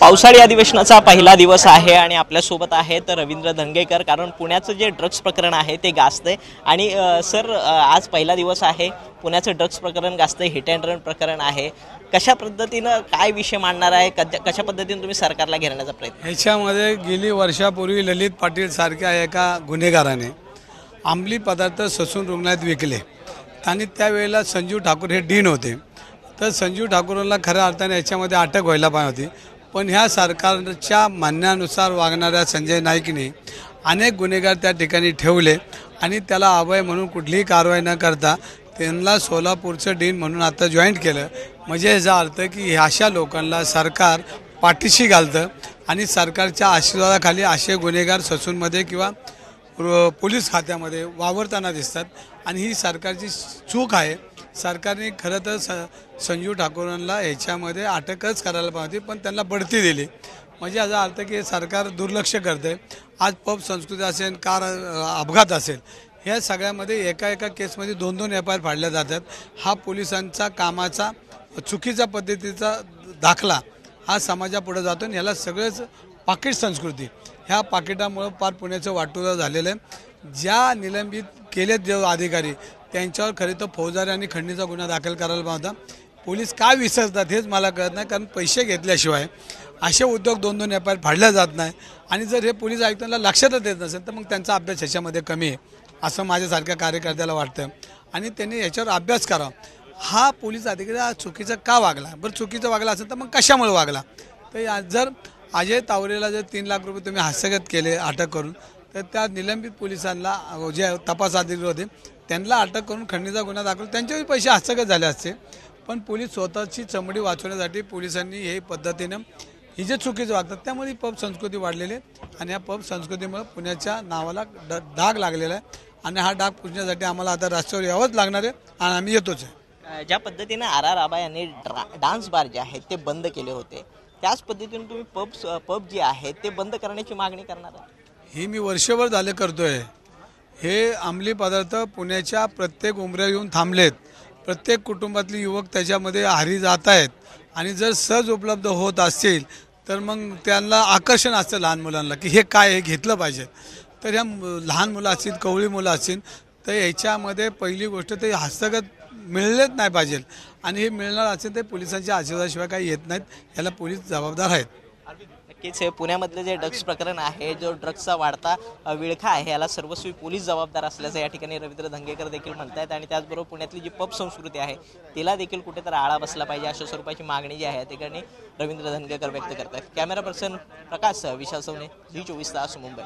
पावसाळी अधिवेशनाचा पहिला दिवस आहे आणि आपल्यासोबत आहेत रवींद्र धंगेकर। कारण पुण्याचं जे ड्रग्स प्रकरण आहे ते गाजतंय आणि सर आज पहिला दिवस आहे, पुण्याचं ड्रग्स प्रकरण गाजतंय, हिट अँड रन प्रकरण आहे। कशा पद्धतीने काय विषय मांडणार आहे, कशा पद्धतीने तुम्ही सरकारला घेरण्याचा प्रयत्न? ह्याच्यामध्ये गेली वर्षापूर्वी ललित पाटील सारख्या एका गुन्हेगाराने अंमली पदार्थ ससून रुग्णालयात विकले आणि त्यावेळेला संजीव ठाकूर हे डीन होते। तर संजीव ठाकूरला खऱ्या अर्थाने याच्यामध्ये अटक व्हायला पाहिजे होती, पण ह्या सरकारच्या म्हणण्यानुसार वागणाऱ्या संजय नाईकने अनेक गुन्हेगार त्या ठिकाणी ठेवले आणि त्याला अभय म्हणून कुठलीही कारवाई न करता त्यांना सोलापूरचं डीन म्हणून आता जॉईंट केलं। म्हणजे याचा अर्थ की अशा लोकांना सरकार पाठीशी घालतं आणि सरकारच्या आशीर्वादाखाली असे गुन्हेगार ससूनमध्ये किंवा पोलीस खात्यामध्ये वावरताना दिसतात आणि ही सरकारची चूक आहे। सरकारने खरं तर संजीव ठाकूरांना ह्याच्यामध्ये अटकच करायला पाहिजे, पण त्यांना बढती दिली। म्हणजे याचा अर्थ की सरकार दुर्लक्ष करते। आज पब संस्कृती असेल, कार अपघात असेल, ह्या सगळ्यामध्ये एका केसमध्ये 2-2 एफ.आय.आर फाडल्या जातात। हा पोलिसांचा कामाचा चुकीच्या पद्धतीचा दाखला हा समाजापुढे जातो आणि याला सगळंच पाकिट संस्कृती, ह्या पाकिटामुळे फार पुण्याचं वाटोळं झालेलं आहे। ज्या निलंबित केलेत जे अधिकारी त्यांच्यावर खरे तर फौजदारी आणि खंडणीचा गुन्हा दाखल करायला पाहिजे होता। पोलीस काय विसरतात हेच मला कळत नाही, कारण पैसे घेतल्याशिवाय असे उद्योग 2-2 एफ.आय.आर फाडल्या जात नाही आणि जर हे पोलीस आयुक्तांना लक्षातच देत नसेल तर मग त्यांचा अभ्यास ह्याच्यामध्ये कमी आहे असं माझ्यासारख्या कार्यकर्त्याला वाटतं आणि त्यांनी याच्यावर अभ्यास करावा। हा पोलीस अधिकारी हा चुकीचं का वागला? बरं चुकीचं वागला असेल तर मग कशामुळे वागला? तर जर अजय तावरेला जर 3 लाख रुपये तुम्ही हस्तगत केले अटक करून, तर त्या निलंबित पोलिसांना जे तपास अधिकारी होते त्यांना अटक करून खंडणीचा गुन्हा दाखल त्यांच्याही पैसे हस्तगत झाले असते। पण पोलीस स्वतःची चमडी वाचवण्यासाठी पोलिसांनी हे पद्धतीनं ही जे चुकीचं वागतात त्यामुळे पब संस्कृती वाढलेली आहे आणि या पब संस्कृतीमुळे पुण्याच्या नावाला डाग लागलेला आहे आणि हा डाग पुसण्यासाठी आम्हाला आता रस्त्यावर यावंच लागणार आहे आणि आम्ही येतोच आहे। ज्या पद्धतीने आर.आर. आबा यांनी डान्स बार जे आहेत ते बंद केले होते, त्याच पद्धतीने तुम्ही पब जे आहे ते बंद करण्याची मागणी करणार आहे? ही मी वर्षभर झाले करतोय। हे अंमली पदार्थ पुण्याच्या प्रत्येक उमऱ्या येऊन थांबलेत, प्रत्येक कुटुंबातले युवक त्याच्यामध्ये आहारी जात आहेत आणि जर सहज उपलब्ध होत असतील तर मग त्यांना आकर्षण असतं लहान मुलांना की हे काय हे घेतलं पाहिजे। तर ह्या लहान मुलं असतील, कवळी मुलं असतील, तर याच्यामध्ये पहिली गोष्ट ते हस्तगत मिळलेच नाही पाहिजे आणि हे मिळणार असेल ते पोलिसांच्या आशीर्वादाशिवाय काही येत नाहीत, याला पोलीस जबाबदार आहेत। नक्कीच हे पुण्यामधले जे ड्रग्स प्रकरण आहे, जो ड्रग्सचा वाढता विळखा आहे, याला सर्वस्वी पोलीस जबाबदार असल्याचं या ठिकाणी रवींद्र धंगेकर देखील म्हणतात आणि त्याचबरोबर पुण्यातली जी पब संस्कृती आहे तिला देखील कुठेतरी आळा बसला पाहिजे अशा स्वरूपाची मागणी जी आहे या ठिकाणी रवींद्र धंगेकर व्यक्त करतात। कॅमेरा पर्सन प्रकाश विशाल सवणे, झी 24 तास, मुंबई।